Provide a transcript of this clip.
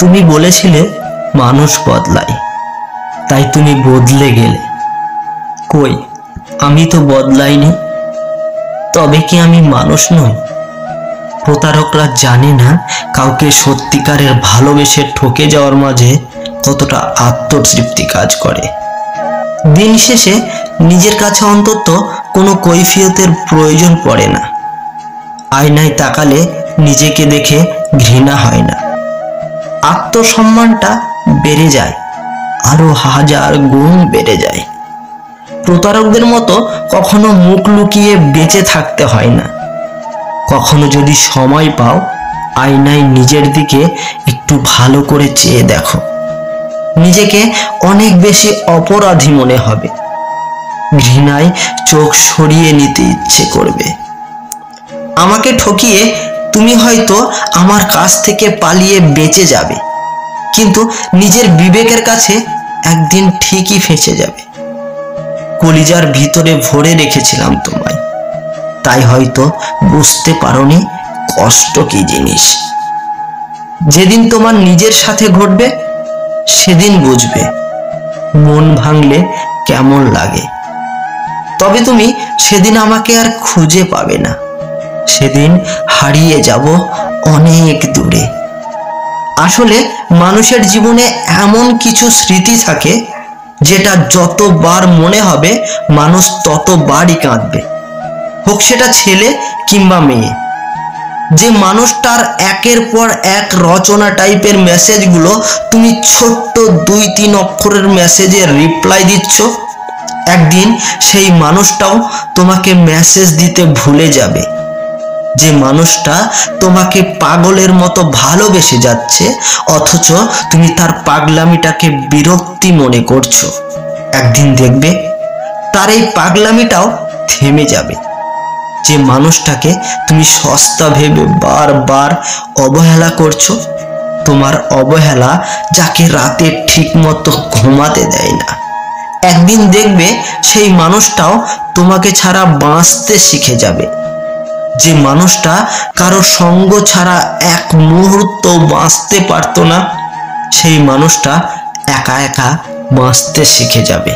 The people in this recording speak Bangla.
তুমি বলেছিলে মানুষ বদলায়, তাই তুমি বদলে গেলে। কই, আমি তো বদলাইনি। তবে কি আমি মানুষ নই? প্রতারকরা জানে না কাউকে সত্যিকারের ভালোবেসে ঠকে যাওয়ার মাঝে কতটা আত্মতৃপ্তি কাজ করে। দিন শেষে নিজের কাছে অন্তত কোনো কৈফিয়তের প্রয়োজন পড়ে না। আয়নায় তাকালে নিজেকে দেখে ঘৃণা হয় না, আত্মসম্মানটা বেড়ে যায়, আরো হাজার গুণ বেড়ে যায়। প্রতারকদের মতো কখনো মুখ লুকিয়ে বেঁচে থাকতে হয় না। কখনো যদি সময় পাও, আয়নায় নিজের দিকে একটু ভালো করে চেয়ে দেখো। নিজেকে অনেক বেশি অপরাধী মনে হবে, ঘৃণায় চোখ সরিয়ে নিতে ইচ্ছে করবে। আমাকে ঠকিয়ে তুমি হয়তো আমার কাছ থেকে পালিয়ে বেঁচে যাবে, কিন্তু নিজের বিবেকের কাছে একদিন ঠিকই ফেঁসে যাবে। কলিজার ভিতরে ভরে রেখেছিলাম তোমায়, তাই হয়তো বুঝতে পারোনি কষ্ট কি জিনিস। যেদিন তোমার নিজের সাথে ঘটবে সেদিন বুঝবে মন ভাঙলে কেমন লাগে। তবে তুমি সেদিন আমাকে আর খুঁজে পাবে না, সেদিন হারিয়ে যাব অনেক দূরে। আসলে মানুষের জীবনে এমন কিছু স্মৃতি থাকে যেটা যতবার মনে হবে মানুষ ততবারই কাঁদবে, হোক সেটা ছেলে কিংবা মেয়ে। যে মানুষটার একের পর এক রচনা টাইপের মেসেজগুলো তুমি ছোট্ট 2-3 অক্ষরের মেসেজে রিপ্লাই দিচ্ছ, একদিন সেই মানুষটাও তোমাকে মেসেজ দিতে ভুলে যাবে। যে মানুষটা তোমাকে পাগলের মতো ভালোবেসে যাচ্ছে, অথচ তুমি তার পাগলামিটাকে বিরক্তি মনে করছো, একদিন দেখবে তার এই পাগলামিটাও থেমে যাবে। যে মানুষটাকে তুমি সস্তা ভেবে বারবার অবহেলা করছো, তোমার অবহেলা যাকে রাতে ঠিক মতো ঘুমাতে দেয় না, একদিন দেখবে সেই মানুষটাও তোমাকে ছাড়া বাঁচতে শিখে যাবে। যে মানুষটা কারো সঙ্গ ছাড়া এক মুহূর্ত বাঁচতে পারতো না, সেই মানুষটা একা একা বাঁচতে শিখে যাবে।